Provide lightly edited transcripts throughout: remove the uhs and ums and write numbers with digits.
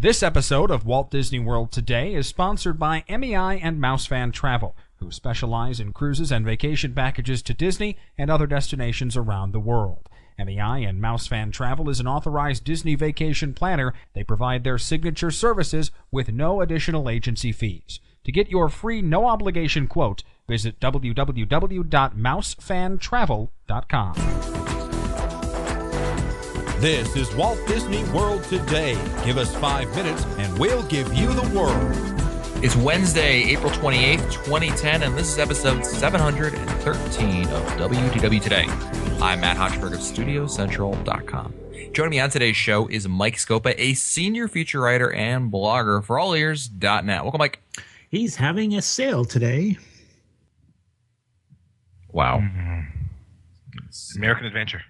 This episode of Walt Disney World Today is sponsored by MEI and Mousefan Travel, who specialize in cruises and vacation packages to Disney and other destinations around the world. MEI and Mousefan Travel is an authorized Disney vacation planner. They provide their signature services with no additional agency fees. To get your free no-obligation quote, visit www.mousefantravel.com. This is Walt Disney World Today. Give us 5 minutes and we'll give you the world. It's Wednesday, April 28th, 2010, and this is episode 713 of WDW Today. I'm Matt Hochberg of StudioCentral.com. Joining me on today's show is Mike Scopa, a senior feature writer and blogger for allears.net. Welcome, Mike. He's having a sale today. Wow. American Adventure.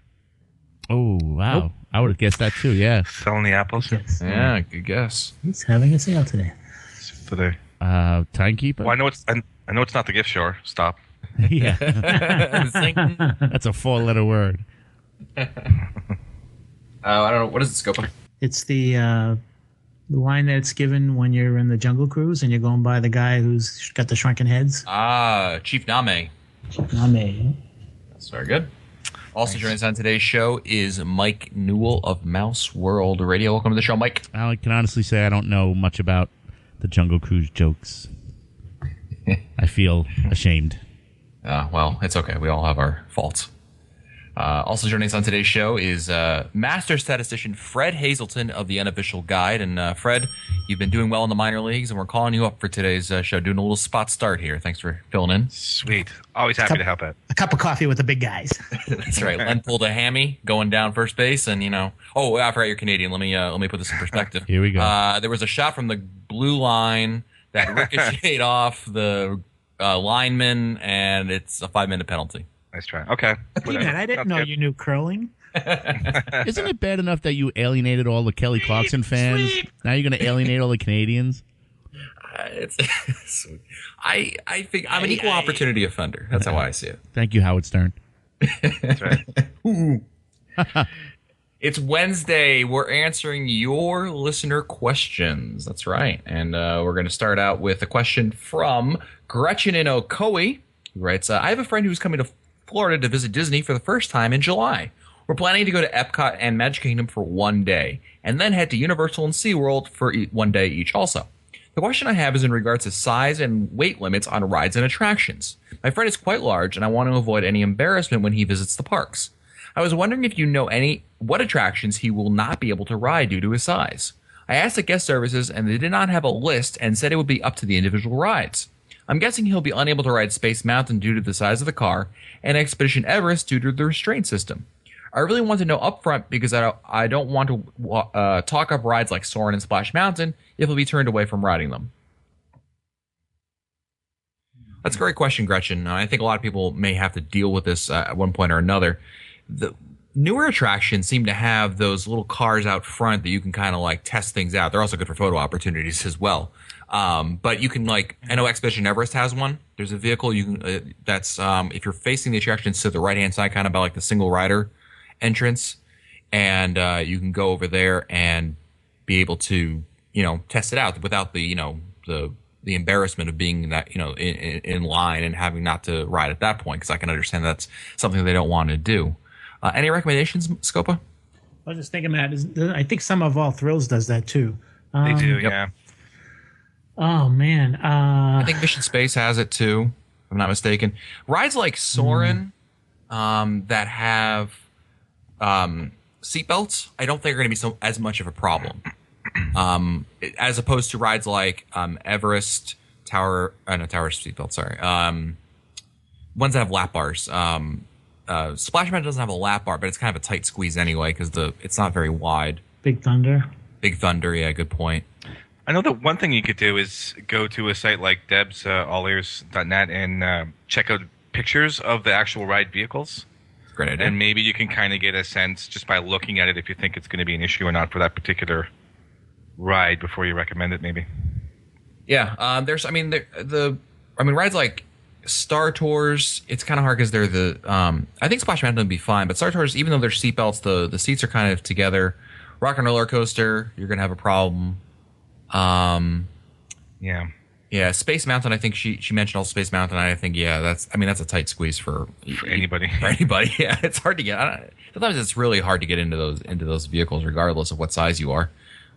Oh, wow. Nope. I would have guessed that too, yeah. Selling the apples? Yes. Yeah, good guess. He's having a sale today. For the timekeeper? Well, I know it's not the gift store. Stop. Yeah. That's a 4-letter word. I don't know. What is it, Scopa? It's the line that's given when you're in the Jungle Cruise and you're going by the guy who's got the shrunken heads. Chief Name. Name. That's very good. Also joining us on today's show is Mike Newell of Mouse World Radio. Welcome to the show, Mike. I can honestly say I don't know much about the Jungle Cruise jokes. I feel ashamed. Well, it's okay. We all have our faults. Also joining us on today's show is master statistician Fred Hazelton of the Unofficial Guide. And Fred, you've been doing well in the minor leagues, and we're calling you up for today's show, doing a little spot start here. Thanks for filling in. Sweet. Always happy to help out. A cup of coffee with the big guys. That's right. Len pulled a hammy going down first base, and I forgot you're Canadian. Let me put this in perspective. Here we go. There was a shot from the blue line that ricocheted off the lineman, and it's a 5-minute penalty. Nice try. Okay. Hey, man, I didn't know you knew curling. Isn't it bad enough that you alienated all the Kelly Clarkson fans? Now you're going to alienate all the Canadians? I think I'm an equal opportunity offender. That's how I see it. Thank you, Howard Stern. That's right. It's Wednesday. We're answering your listener questions. That's right. And we're going to start out with a question from Gretchen in Ocoee, who writes, I have a friend who's coming to Florida to visit Disney for the first time in July. We're planning to go to Epcot and Magic Kingdom for 1 day, and then head to Universal and SeaWorld for 1 day each also. The question I have is in regards to size and weight limits on rides and attractions. My friend is quite large, and I want to avoid any embarrassment when he visits the parks. I was wondering if you know what attractions he will not be able to ride due to his size. I asked the guest services, and they did not have a list and said it would be up to the individual rides. I'm guessing he'll be unable to ride Space Mountain due to the size of the car, and Expedition Everest due to the restraint system. I really want to know upfront because I don't want to talk up rides like Soarin' and Splash Mountain if he'll be turned away from riding them. That's a great question, Gretchen. I think a lot of people may have to deal with this at one point or another. The newer attractions seem to have those little cars out front that you can kind of like test things out. They're also good for photo opportunities as well. But you can I know Expedition Everest has one. There's a vehicle you can that's if you're facing the attractions to the right hand side, kind of by like the single rider entrance, and you can go over there and be able to test it out without the the embarrassment of being that in line and having not to ride at that point, because I can understand that's something they don't want to do. Any recommendations, Scopa? I was just thinking, Matt. I think Summer of All Thrills does that too. They do, yep. Yeah. Oh man, I think Mission Space has it too, if I'm not mistaken. Rides like Soarin' that have seatbelts, I don't think are going to be as much of a problem, as opposed to rides like Everest, Tower seatbelt. Sorry, ones that have lap bars. Splash Mountain doesn't have a lap bar, but it's kind of a tight squeeze anyway because it's not very wide. Big Thunder. Yeah, good point. I know that one thing you could do is go to a site like Deb's allears.net and check out pictures of the actual ride vehicles. Great idea. And maybe you can kind of get a sense just by looking at it if you think it's going to be an issue or not for that particular ride before you recommend it, maybe. Yeah, rides like Star Tours, it's kind of hard because they're I think Splash Mountain would be fine, but Star Tours, even though there's seatbelts, the seats are kind of together. Rock and Roller Coaster, you're going to have a problem. Yeah. Yeah, Space Mountain. I think she mentioned also Space Mountain. I think that's a tight squeeze for anybody. For anybody, yeah, it's hard to get. Sometimes it's really hard to get into those vehicles, regardless of what size you are.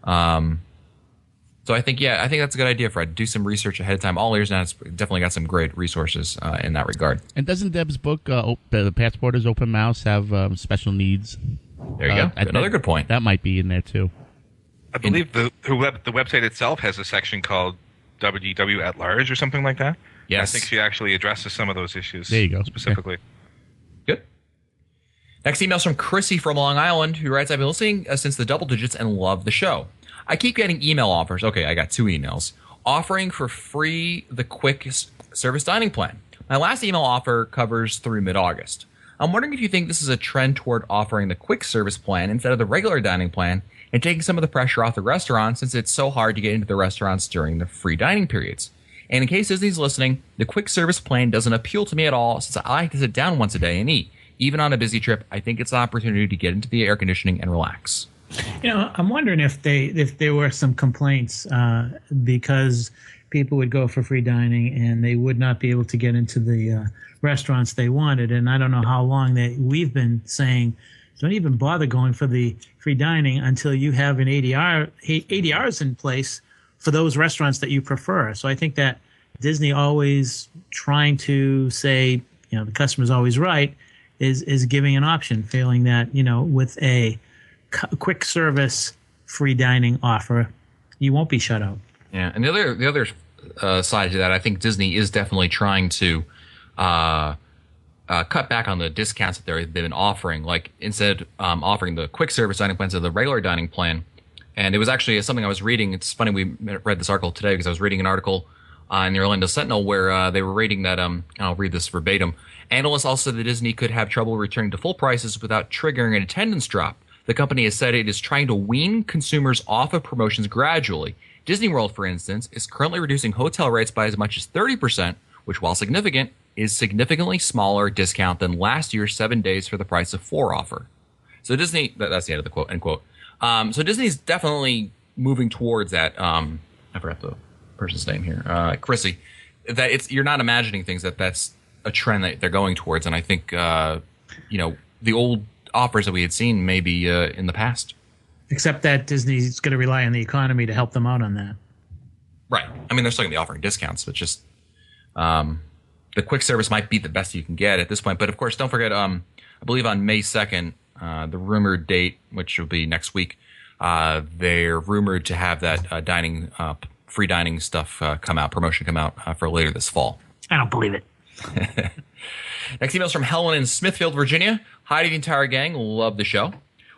So I think that's a good idea, Fred. Do some research ahead of time. All Ears Now has definitely got some great resources in that regard. And doesn't Deb's book, The Passporters Open Mouse, have special needs? There you go. Another good point. That might be in there too. I believe the website itself has a section called WDW at Large or something like that. Yes. I think she actually addresses some of those issues. There you go. Specifically. Good. Next email's from Chrissy from Long Island, who writes, I've been listening since the double digits and love the show. I keep getting email offers. Okay, I got 2 emails. Offering for free the quick service dining plan. My last email offer covers through mid-August. I'm wondering if you think this is a trend toward offering the quick service plan instead of the regular dining plan and taking some of the pressure off the restaurants since it's so hard to get into the restaurants during the free dining periods. And in case Disney's listening, the quick service plan doesn't appeal to me at all since I like to sit down once a day and eat. Even on a busy trip, I think it's an opportunity to get into the air conditioning and relax. I'm wondering if there were some complaints because people would go for free dining and they would not be able to get into the restaurants they wanted. And I don't know how long that we've been saying, don't even bother going for the free dining until you have an ADRs in place for those restaurants that you prefer. So I think that Disney always trying to say, the customer's always right, is giving an option, failing that, with a quick service free dining offer, you won't be shut out. Yeah, and the other side to that, I think Disney is definitely trying to cut back on the discounts that they've been offering. Like instead offering the quick service dining plan to the regular dining plan. And it was actually something I was reading. It's funny we read this article today because I was reading an article in the Orlando Sentinel where they were rating that, I'll read this verbatim. Analysts also said that Disney could have trouble returning to full prices without triggering an attendance drop. The company has said it is trying to wean consumers off of promotions gradually. Disney World, for instance, is currently reducing hotel rates by as much as 30%, which, while significant, is significantly smaller discount than last year's 7 days for the price of 4 offer. So Disney, that's the end of the quote, end quote. So Disney's definitely moving towards that. I forgot the person's name here. Chrissy. That you're not imagining things that's a trend that they're going towards. And I think, the old offers that we had seen maybe in the past. Except that Disney's going to rely on the economy to help them out on that. Right. I mean, they're still going to be offering discounts, but just the quick service might be the best you can get at this point. But of course, don't forget, I believe on May 2nd, the rumored date, which will be next week, they're rumored to have that free dining stuff promotion come out for later this fall. I don't believe it. Next email is from Helen in Smithfield, Virginia. Hi to the entire gang. Love the show.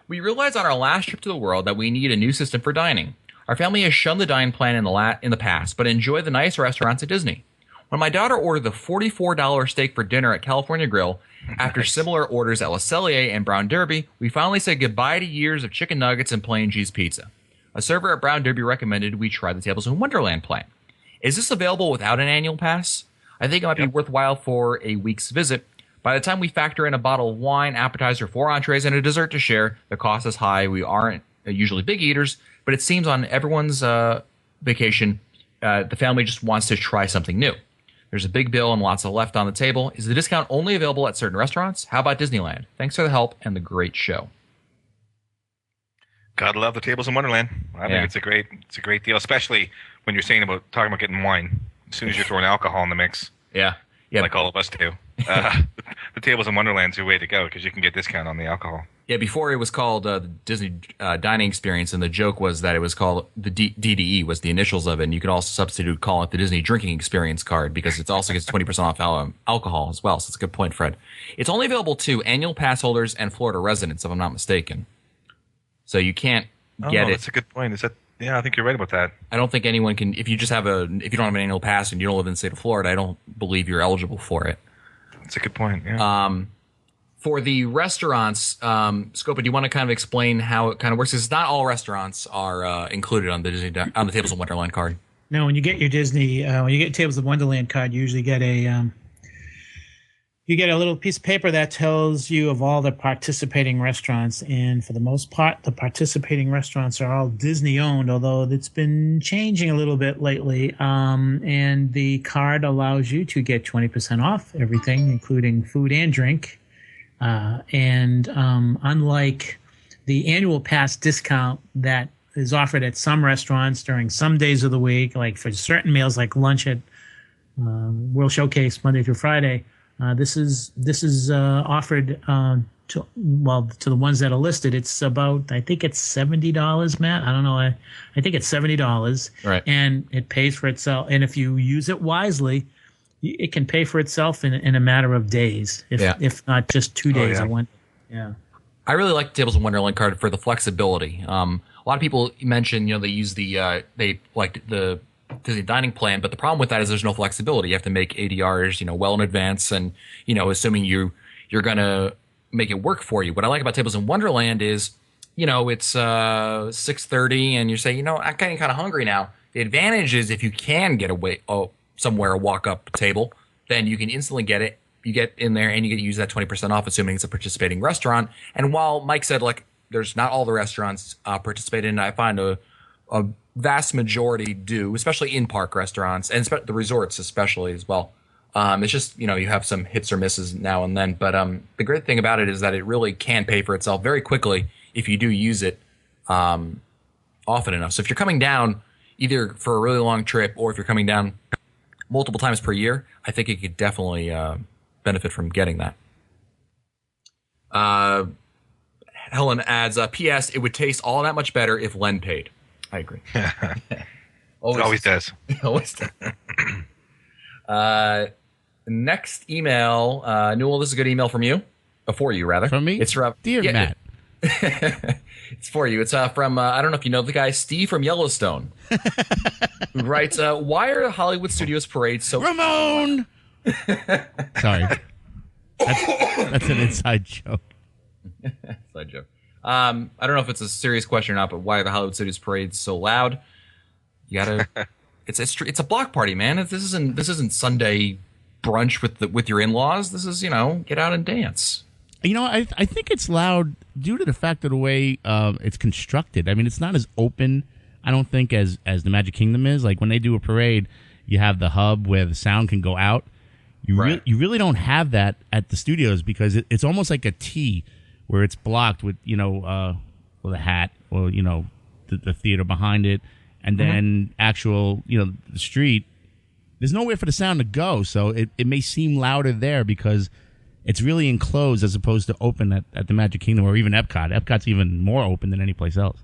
We realized on our last trip to the world that we need a new system for dining. Our family has shunned the dine plan in the past, but enjoy the nice restaurants at Disney. When my daughter ordered the $44 steak for dinner at California Grill, after similar orders at Le Cellier and Brown Derby, we finally said goodbye to years of chicken nuggets and plain cheese pizza. A server at Brown Derby recommended we try the Tables in Wonderland plan. Is this available without an annual pass? I think it might be worthwhile for a week's visit. By the time we factor in a bottle of wine, appetizer, 4 entrees, and a dessert to share, the cost is high. We aren't usually big eaters, but it seems on everyone's vacation, the family just wants to try something new. There's a big bill and lots of left on the table. Is the discount only available at certain restaurants? How about Disneyland? Thanks for the help and the great show. Gotta love the Tables in Wonderland. I think it's a great deal, especially when you're talking about getting wine. As soon as you're throwing alcohol in the mix, yeah, like all of us do. The Tables in Wonderland's your way to go because you can get discount on the alcohol. Yeah, before it was called the Disney Dining Experience, and the joke was that it was called the DDE was the initials of it, and you could also call it the Disney Drinking Experience card because it also gets 20% off alcohol as well. So it's a good point, Fred. It's only available to annual pass holders and Florida residents, if I'm not mistaken. So you can't get it. That's a good point. Yeah, I think you're right about that. I don't think anyone can. If you don't have an annual pass and you don't live in the state of Florida, I don't believe you're eligible for it. That's a good point. Yeah. For the restaurants, Scopa, do you want to kind of explain how it kind of works? Because not all restaurants are included on the Tables of Wonderland card. No, when you get your Disney, when you get Tables of Wonderland card, you usually get you get a little piece of paper that tells you of all the participating restaurants. And for the most part, the participating restaurants are all Disney owned, although it's been changing a little bit lately. And the card allows you to get 20% off everything, including food and drink. Unlike the annual pass discount that is offered at some restaurants during some days of the week, like for certain meals like lunch at World Showcase Monday through Friday, this is offered to the ones that are listed. It's about, I think it's $70, Matt. I don't know. I think it's $70, right? And it pays for itself. And if you use it wisely, it can pay for itself in a matter of days, if not just 2 days. I really like the Tables in Wonderland card for the flexibility. A lot of people mention, they use the Disney dining plan, but the problem with that is there's no flexibility. You have to make ADRs, well in advance, and assuming you're gonna make it work for you. What I like about Tables in Wonderland is, it's 6:30, and you say, I'm getting kind of hungry now. The advantage is if you can get somewhere a walk-up table, then you can instantly get it. You get in there and you get to use that 20% off, assuming it's a participating restaurant. And while Mike said, there's not all the restaurants participate in, I find a vast majority do, especially in-park restaurants and the resorts especially as well. It's just, you have some hits or misses now and then. But the great thing about it is that it really can pay for itself very quickly if you do use it often enough. So if you're coming down either for a really long trip or if you're coming down multiple times per year, I think you could definitely benefit from getting that. Helen adds, P.S. It would taste all that much better if Len paid. I agree. Always does. Always does. Next email, Newell, this is a good email from you. For you, rather. From me? It's from Dear Matt. It's for you. It's from, I don't know if you know the guy, Steve from Yellowstone, who writes, why are Hollywood Studios parades so... Ramon! Sorry. That's an inside joke. Inside joke. I don't know if it's a serious question or not, but why are the Hollywood Studios parades so loud? You gotta... It's a block party, man. This isn't Sunday brunch with your in-laws. This is, get out and dance. I think it's loud due to the fact of the way it's constructed. I mean, it's not as open, I don't think, as the Magic Kingdom is. Like when they do a parade, you have the hub where the sound can go out. You really don't have that at the studios because it's almost like a T where it's blocked with with a hat or the theater behind it, and then actual the street. There's nowhere for the sound to go, so it may seem louder there because it's really enclosed as opposed to open at the Magic Kingdom or even Epcot. Epcot's even more open than any place else.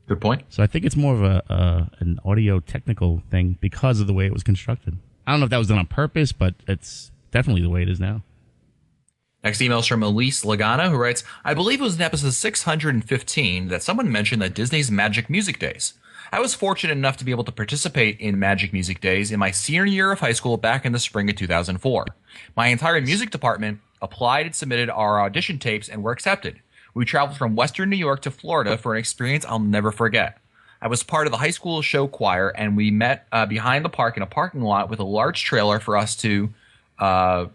Good point. So I think it's more of an audio technical thing because of the way it was constructed. I don't know if that was done on purpose, but it's definitely the way it is now. Next email is from Elise Lagana, who writes, I believe it was in episode 615 that someone mentioned that Disney's Magic Music Days. I was fortunate enough to be able to participate in Magic Music Days in my senior year of high school back in the spring of 2004. My entire music department applied and submitted our audition tapes and were accepted. We traveled from Western New York to Florida for an experience I'll never forget. I was part of the high school show choir, and we met behind the park in a parking lot with a large trailer for us to, I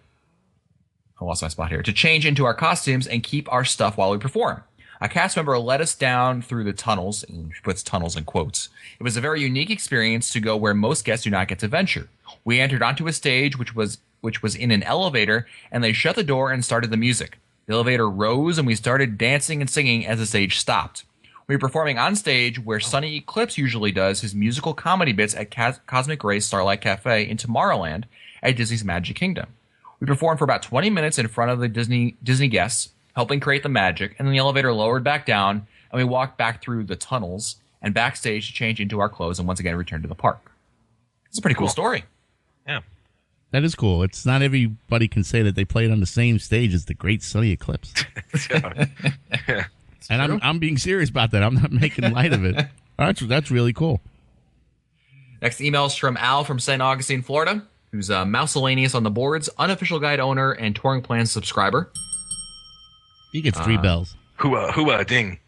lost my spot here, to change into our costumes and keep our stuff while we perform. A cast member led us down through the tunnels, and she puts tunnels in quotes. It was a very unique experience to go where most guests do not get to venture. We entered onto a stage which was in an elevator, and they shut the door and started the music. The elevator rose, and we started dancing and singing as the stage stopped. We were performing on stage where Sonny Eclipse usually does his musical comedy bits at Cosmic Rays Starlight Cafe in Tomorrowland at Disney's Magic Kingdom. We performed for about 20 minutes in front of the Disney guests, helping create the magic, and then the elevator lowered back down, and we walked back through the tunnels and backstage to change into our clothes and once again return to the park. It's a pretty cool story. Yeah. That is cool. It's not everybody can say that they played on the same stage as the great Sonny Eclipse. And I'm being serious about that. I'm not making light of it. That's really cool. Next email is from Al from St. Augustine, Florida, who's a Mouscellaneous on the boards, unofficial guide owner, and Touring Plans subscriber. He gets 3 bells. Hooah, ding.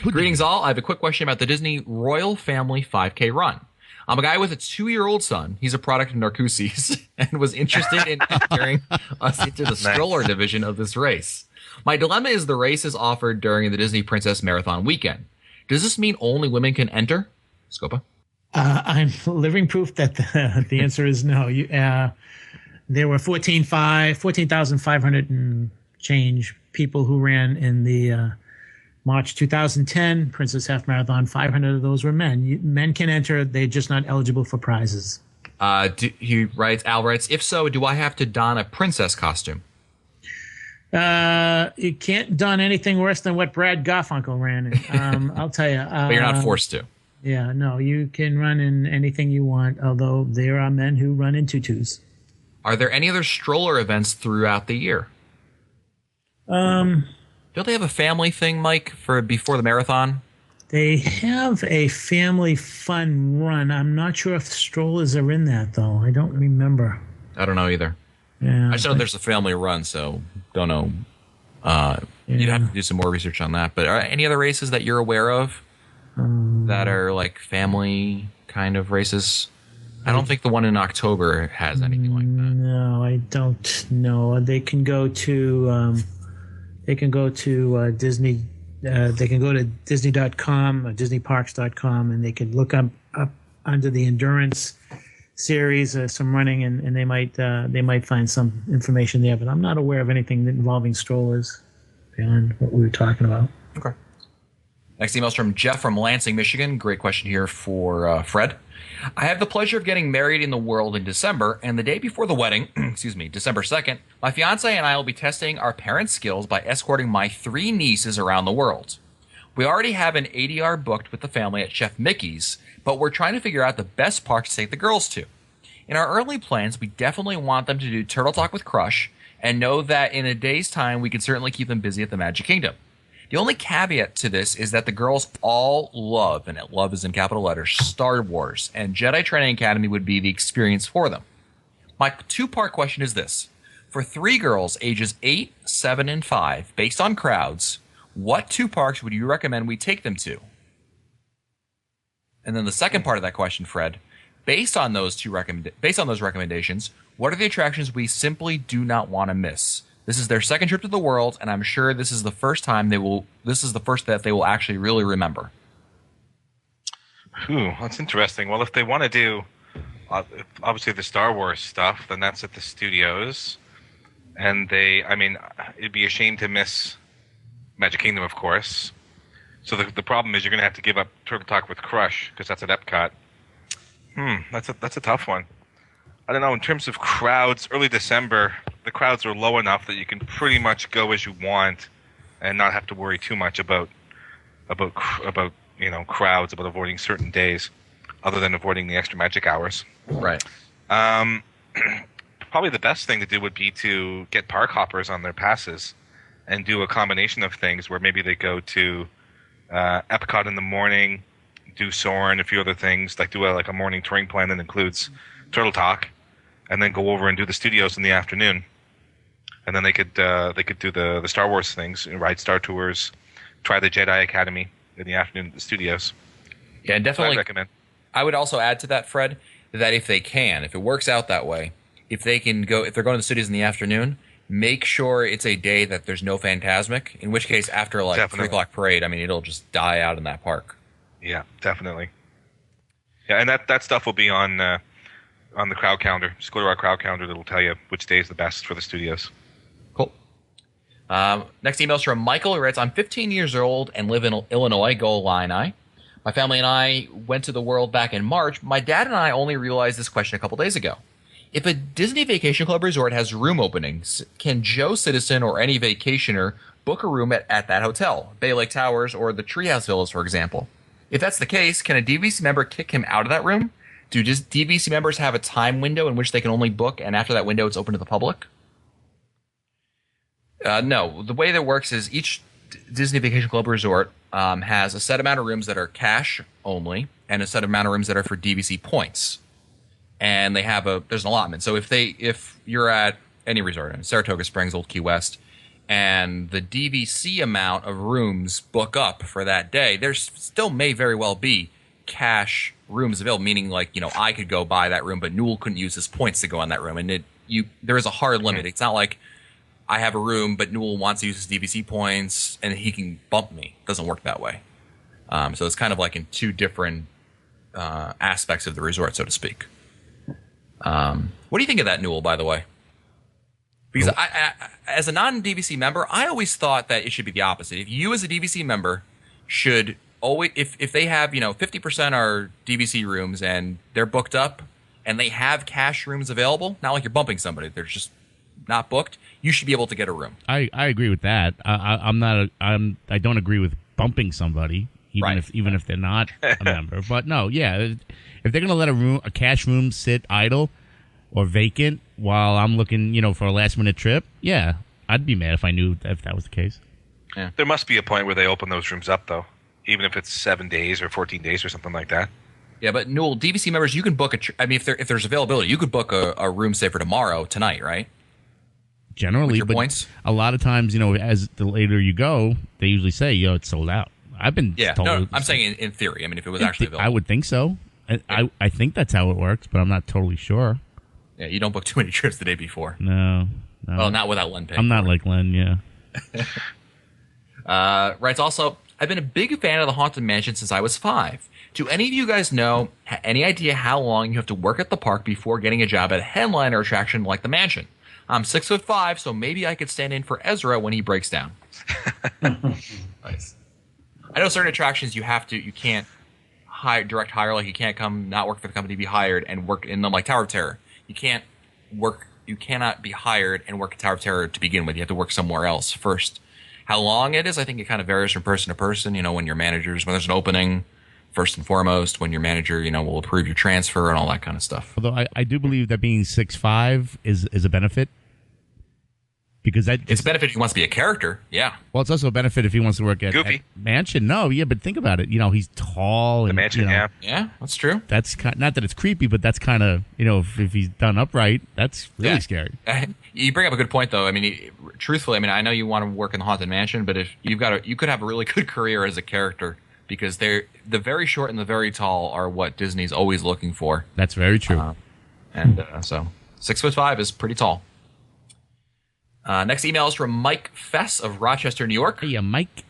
Greetings all. I have a quick question about the Disney Royal Family 5K run. I'm a guy with a 2-year-old son. He's a product of Narcoossee's and was interested in entering us into the stroller division of this race. My dilemma is the race is offered during the Disney Princess Marathon weekend. Does this mean only women can enter? Scopa? I'm living proof that the answer is no. There were 14,500 and change people who ran in the March 2010 Princess Half Marathon. 500 of those were men. Men can enter. They're just not eligible for prizes. Al writes, if so, do I have to don a princess costume? You can't don anything worse than what Brad Garfunkel ran in. I'll tell you. But you're not forced to. Yeah, no, you can run in anything you want, although there are men who run in tutus. Are there any other stroller events throughout the year? Don't they have a family thing, Mike, for before the marathon? They have a family fun run. I'm not sure if strollers are in that, though. I don't remember. I don't know either. Yeah, I just know there's a family run, so don't know. You'd have to do some more research on that. But are any other races that you're aware of that are like family kind of races? I don't think the one in October has anything like that. No, I don't know. They can go to Disney. They can go to Disney.com or DisneyParks.com, and they can look up under the endurance series some running, and they might find some information there. But I'm not aware of anything involving strollers beyond what we were talking about. Okay. Next email is from Jeff from Lansing, Michigan. Great question here for Fred. I have the pleasure of getting married in the world in December, and the day before the wedding, December 2nd, my fiance and I will be testing our parents' skills by escorting my 3 nieces around the world. We already have an ADR booked with the family at Chef Mickey's, but we're trying to figure out the best parks to take the girls to. In our early plans, we definitely want them to do Turtle Talk with Crush, and know that in a day's time, we can certainly keep them busy at the Magic Kingdom. The only caveat to this is that the girls all love, and love is in capital letters, Star Wars, and Jedi Training Academy would be the experience for them. My 2-part question is this. For 3 girls ages 8, 7, and 5, based on crowds, what 2 parks would you recommend we take them to? And then the second part of that question, Fred, based on those recommendations, what are the attractions we simply do not want to miss? This is their second trip to the world, and I'm sure this is the first that they will actually really remember. That's interesting. Well, if they want to do obviously the Star Wars stuff, then that's at the studios. And it'd be a shame to miss Magic Kingdom, of course. So the problem is you're going to have to give up Turtle Talk with Crush, because that's at Epcot. That's a tough one. I don't know. In terms of crowds, early December, the crowds are low enough that you can pretty much go as you want and not have to worry too much about crowds, about avoiding certain days, other than avoiding the extra magic hours. Right. Probably the best thing to do would be to get park hoppers on their passes and do a combination of things where maybe they go to Epcot in the morning, do Soarin', a few other things, like do a morning touring plan that includes Turtle Talk, and then go over and do the studios in the afternoon. And then they could do the Star Wars things, ride Star Tours, try the Jedi Academy in the afternoon at the studios. Yeah, definitely. I'd recommend. I would also add to that, Fred, that if it works out that way, if they're going to the studios in the afternoon, make sure it's a day that there's no Phantasmic, in which case after 3 o'clock parade, it'll just die out in that park. Yeah, definitely. Yeah, and that stuff will be on the crowd calendar. Just go to our crowd calendar. That'll tell you which day is the best for the studios. Cool. Next email is from Michael, who writes, I'm 15 years old and live in Illinois, go Illini. My family and I went to the world back in March. My dad and I only realized this question a couple days ago. If a Disney Vacation Club resort has room openings, can Joe Citizen or any vacationer book a room at that hotel, Bay Lake Towers or the Treehouse Villas, for example? If that's the case, can a DVC member kick him out of that room? Do just DVC members have a time window in which they can only book, and after that window it's open to the public? No. The way that works is each Disney Vacation Club resort has a set amount of rooms that are cash only and a set amount of rooms that are for DVC points. And there's an allotment. So if you're at any resort, in Saratoga Springs, Old Key West, and the DVC amount of rooms book up for that day, there still may very well be cash rooms available, meaning like, I could go buy that room, but Newell couldn't use his points to go on that room. And there is a hard limit. It's not like I have a room, but Newell wants to use his DVC points and he can bump me. It doesn't work that way. So it's kind of like in two different aspects of the resort, so to speak. What do you think of that, Newell, by the way? Because I, as a non-DVC member, I always thought that it should be the opposite. If you as a DVC member should always, if they have, 50% are DVC rooms and they're booked up and they have cash rooms available, not like you're bumping somebody, they're just not booked, you should be able to get a room. I agree with that. I don't agree with bumping somebody, even if they're not a member. But no, yeah, if they're gonna let a cash room sit idle or vacant while I'm looking, for a last minute trip, yeah, I'd be mad if I knew if that was the case. Yeah. There must be a point where they open those rooms up, though, even if it's 7 days or 14 days or something like that. Yeah, but Newell, DVC members, you can book if there's availability, you could book a room, say, for tomorrow, tonight, right? Generally, but points? A lot of times, as the later you go, they usually say, it's sold out. I've been told. No, I'm saying in theory. I mean, if it was actually available. I would think so. I think that's how it works, but I'm not totally sure. Yeah, you don't book too many trips the day before. No. Well, not without Len paying. I'm not like Len, yeah. Writes also, I've been a big fan of the Haunted Mansion since I was 5. Do any of you guys know, any idea how long you have to work at the park before getting a job at a headliner attraction like the Mansion? I'm 6'5", so maybe I could stand in for Ezra when he breaks down. Nice. I know certain attractions you can't direct hire, like you can't come not work for the company, be hired and work in them, like Tower of Terror. You cannot be hired and work at Tower of Terror to begin with. You have to work somewhere else first. How long it is, I think it kind of varies from person to person. When when there's an opening, first and foremost, when your manager, will approve your transfer and all that kind of stuff. Although I do believe that being 6'5" is a benefit. Because it's a benefit if he wants to be a character, yeah. Well, it's also a benefit if he wants to work at Mansion. No, yeah, but think about it. He's tall. The and, Mansion, yeah. Yeah, that's true. That's not that it's creepy, but that's kind of, if he's done upright, that's really scary. You bring up a good point, though. I mean, truthfully, I know you want to work in the Haunted Mansion, but if you could have a really good career as a character, because the very short and the very tall are what Disney's always looking for. That's very true. So 6'5" is pretty tall. Next email is from Mike Fess of Rochester, New York. Hey, Mike.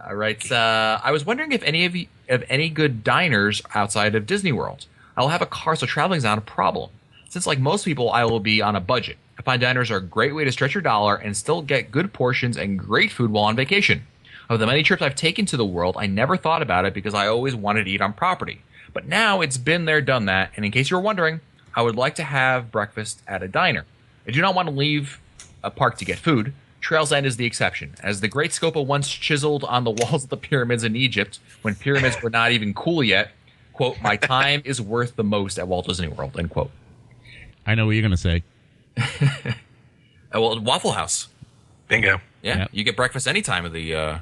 All right. I was wondering if any of you have any good diners outside of Disney World. I'll have a car, so traveling is not a problem. Since, like most people, I will be on a budget. I find diners are a great way to stretch your dollar and still get good portions and great food while on vacation. Of the many trips I've taken to the world, I never thought about it because I always wanted to eat on property. But now it's been there, done that, and in case you were wondering, I would like to have breakfast at a diner. I do not want to leave a park to get food. Trail's End is the exception. As the Great Scopa once chiseled on the walls of the pyramids in Egypt, when pyramids were not even cool yet, quote, my time is worth the most at Walt Disney World, end quote. I know what you're going to say. Well, Waffle House. Bingo. Yeah, Yep. You get breakfast any time of the...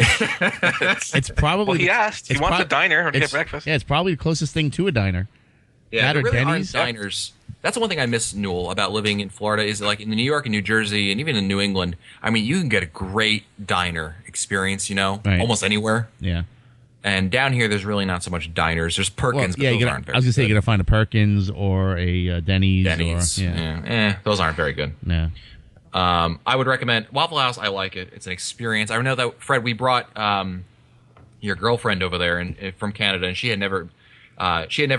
It's probably... Well, he asked. He wants a diner to get breakfast. Yeah, it's probably the closest thing to a diner. Yeah, That there or really Denny's. aren't diners. That's the one thing I miss, Newell, about living in Florida is like in New York and New Jersey and even in New England. I mean, you can get a great diner experience, Right. almost anywhere. Yeah. And down here, there's really not so much diners. There's Perkins, but yeah, those I aren't very was going to say, good. you're going to find a Perkins or a Denny's. Denny's. Or, yeah. Those aren't very good. Yeah. I would recommend Waffle House. I like it. It's an experience. I know that, Fred, we brought your girlfriend over there from Canada, and she had never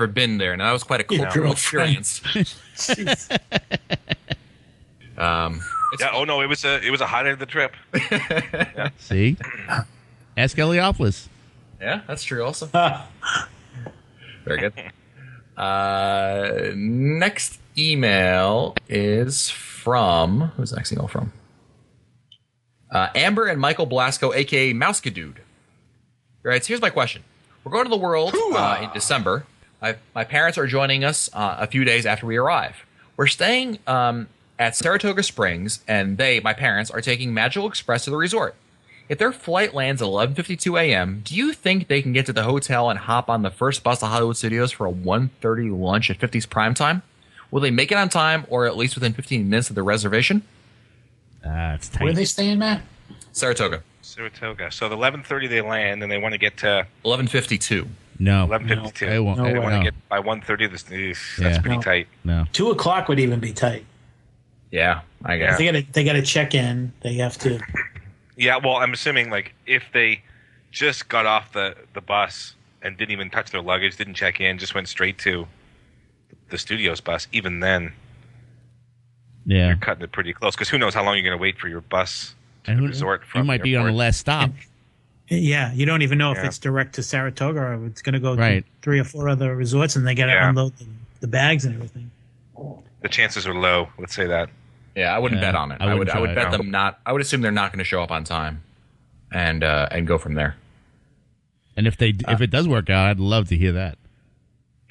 been there, and that was quite a cultural experience. Oh no, it was a highlight of the trip. See? Ask Heliopolis. Yeah, that's true also. Very good. Next email is from... Who's the next email from? Amber and Michael Blasco, a.k.a. Mousecadude. Right, so here's my question. We're going to the world in December. My parents are joining us a few days after we arrive. We're staying at Saratoga Springs, and my parents, are taking Magical Express to the resort. If their flight lands at 11:52 a.m., do you think they can get to the hotel and hop on the first bus to Hollywood Studios for a 1:30 lunch at 50's prime time? Will they make it on time or at least within 15 minutes of the reservation? It's tight. Where are they staying, Matt? Saratoga. Saratoga. So the 11:30 they land, and they want to get to 11:52. No. 11:52. They won't. No They way. want No. to get by 1:30. That's Yeah. pretty No. tight. No. 2 o'clock would even be tight. Yeah, I guess. They got to check in. They have to. Yeah, well, I'm assuming like if they just got off the bus and didn't even touch their luggage, didn't check in, just went straight to the studio's bus, even then Yeah. you're cutting it pretty close. Because who knows how long you're going to wait for your bus to And the who, resort you from might be on the airport. last stop. Yeah, you don't even know if Yeah. it's direct to Saratoga or if it's going to go Right. to 3 or 4 other resorts, and they got to Yeah. unload the bags and everything. The chances are low. Let's say that. Yeah, I wouldn't Yeah, bet on it. I I would wouldn't try bet it. them not. I would assume they're not going to show up on time, and go from there. And if it does work out, I'd love to hear that.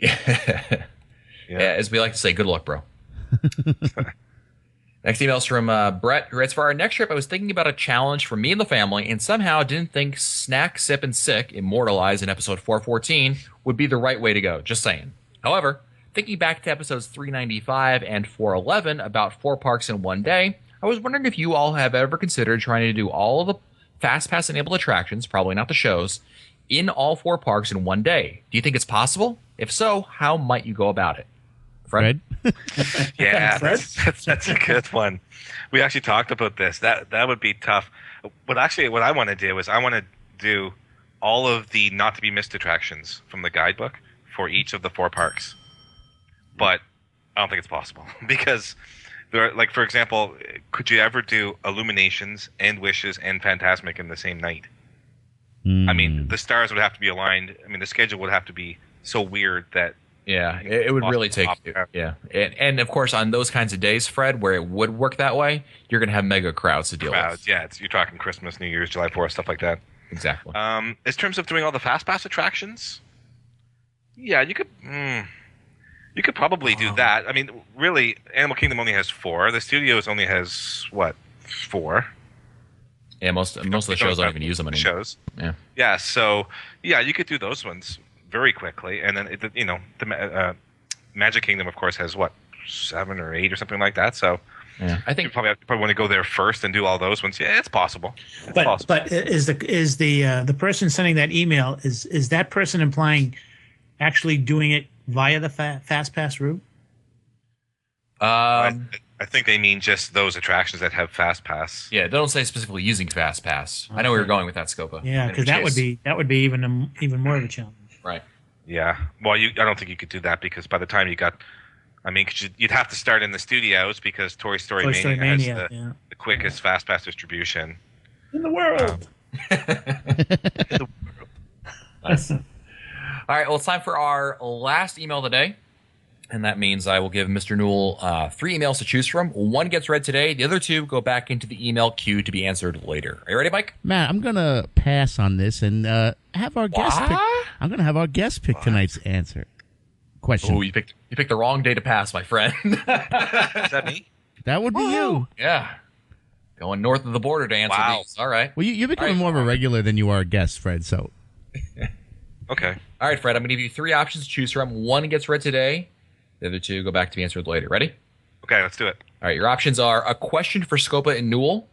Yeah, as we like to say, good luck, bro. Next email is from Brett, who writes, for our next trip, I was thinking about a challenge for me and the family, and somehow didn't think Snack, Sip, and Sick, immortalized in episode 414, would be the right way to go. Just saying. However, thinking back to episodes 395 and 411 about 4 parks in one day, I was wondering if you all have ever considered trying to do all of the FastPass enabled attractions, probably not the shows, in all 4 parks in one day. Do you think it's possible? If so, how might you go about it? Fred? Yeah, Fred? that's a good one. We actually talked about this. That would be tough. But actually, what I want to do is I want to do all of the not to be missed attractions from the guidebook for each of the 4 parks. But I don't think it's possible because there are, like, for example, could you ever do Illuminations and Wishes and Fantasmic in the same night? I mean, the stars would have to be aligned. I mean, the schedule would have to be so weird that Yeah, it would really take. Possible. Yeah, and of course, on those kinds of days, Fred, where it would work that way, you're going to have mega crowds to deal crowds. with. Yeah, you're talking Christmas, New Year's, July 4th, stuff like that. Exactly. In terms of doing all the FastPass attractions, yeah, you could. You could probably do that. I mean, really, Animal Kingdom only has 4. The Studios only has what, 4? Yeah, most of the shows don't even use them anymore. Shows. Yeah. Yeah. So yeah, you could do those ones very quickly, and then the Magic Kingdom, of course, has what, 7 or 8 or something like that. So Yeah, I you think probably want to go there first and do all those ones. Yeah, it's possible. It's possible. But is the person sending that email is that person implying actually doing it via the FastPass route? I think they mean just those attractions that have FastPass. yeah, they don't say specifically using FastPass. I know where you're going with that, Scopa. Yeah, In because which that would case- be even more of a challenge. right. Yeah. Well, I don't think you could do that because by the time you got, I mean, 'cause you'd have to start in the studios because Toy Story Toy Mania, Story Mania, has yeah. the quickest FastPass distribution. In the world. Nice. All right, well, it's time for our last email of the day. And that means I will give Mr. Newell 3 emails to choose from. 1 gets read today. The other 2 go back into the email queue to be answered later. Are you ready, Mike? Matt, I'm going to pass on this and have our guest pick. I'm going to have our guest pick tonight's answer. Question. Oh, you picked the wrong day to pass, my friend. Is that me? That would be you. Yeah. Going north of the border to answer Wow. these. All right. Well, you're becoming All right. more of a regular than you are a guest, Fred, so. Okay. All right, Fred, I'm going to give you 3 options to choose from. 1 gets read today. The other 2 go back to be answered later. Ready? Okay, let's do it. All right, your options are a question for Scopa and Newell.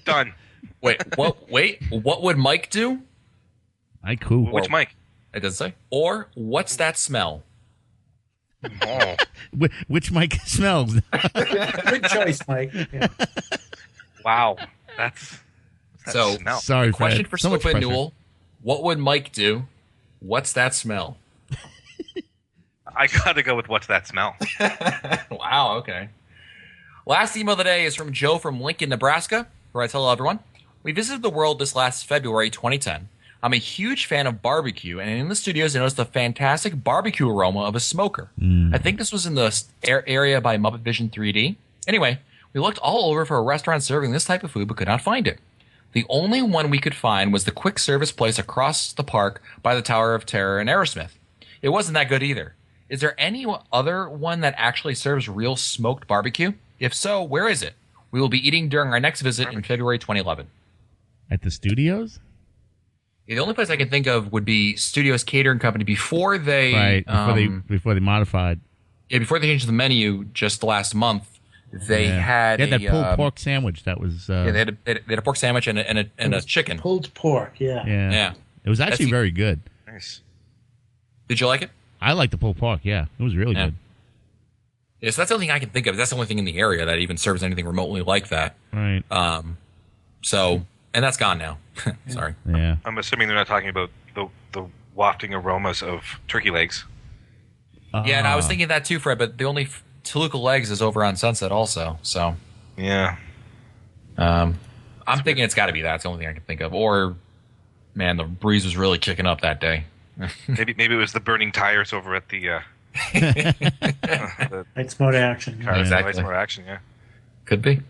Done. Wait, what would Mike do? I cool. Which mic? It doesn't say. Or what's that smell? Oh, Which mic smells? Good choice, Mike. Yeah. wow. That's So, smell. Sorry, question Fred. for So much Scopa and pressure. Newell. What would Mike do? What's that smell? I gotta go with what's that smell. Wow, okay. Last email of the day is from Joe from Lincoln, Nebraska, where I tell everyone, we visited the world this last February 2010. I'm a huge fan of barbecue, and in the studios I noticed the fantastic barbecue aroma of a smoker. I think this was in the area by Muppet Vision 3D. Anyway, we looked all over for a restaurant serving this type of food, but could not find it. The only one we could find was the quick service place across the park by the Tower of Terror in Aerosmith. It wasn't that good either. Is there any other one that actually serves real smoked barbecue? If so, where is it? We will be eating during our next visit in February 2011. At the studios? The only place I can think of would be Studios Catering Company before they Right. Before they modified. before they changed the menu just last month. They had that a, pulled pork sandwich. That was yeah, they had a pork sandwich and a chicken. Pulled pork, yeah. Yeah. It was actually That's- very good. Nice. Did you like it? I like the pulled pork. Yeah, it was really Yeah. good. Yeah, so that's the only thing I can think of. That's the only thing in the area that even serves anything remotely like that. Right. So, and that's gone now. Sorry. Yeah. I'm assuming they're not talking about the wafting aromas of turkey legs. Yeah, and I was thinking that too, Fred. But the only Toluca Legs is over on Sunset also. So, Yeah. I'm thinking it's got to be that. It's the only thing I can think of. Or, man, the breeze was really kicking up that day. Maybe it was the burning tires over at the the Lights Mode Action. cars. Exactly. Lights More Action. Yeah. Could be.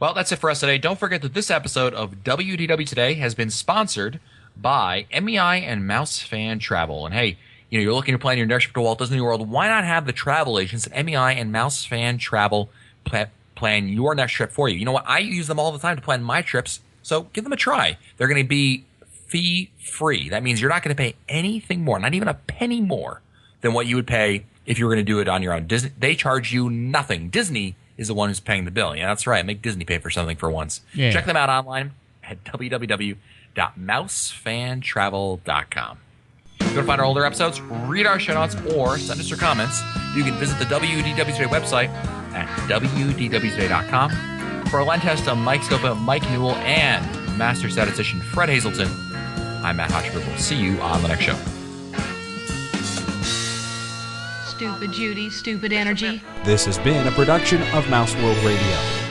Well, that's it for us today. Don't forget that this episode of WDW Today has been sponsored by MEI and Mouse Fan Travel. And hey, you're looking to plan your next trip to Walt Disney World. Why not have the travel agents at MEI and Mouse Fan Travel plan your next trip for you? You know what? I use them all the time to plan my trips, so give them a try. They're going to be fee-free. That means you're not going to pay anything more, not even a penny more than what you would pay if you were going to do it on your own. Disney, they charge you nothing. Disney is the one who's paying the bill. Yeah, that's right. Make Disney pay for something for once. Yeah. Check them out online at www.mousefantravel.com. If you want to find our older episodes, read our show notes, or send us your comments, you can visit the WDW Today website at wdwtoday.com. For Len Testa, Mike Scopa, Mike Newell, and Master Statistician Fred Hazelton, I'm Matt Hotchkiss. We'll see you on the next show. Stupid Judy, stupid energy. This has been a production of Mouse World Radio.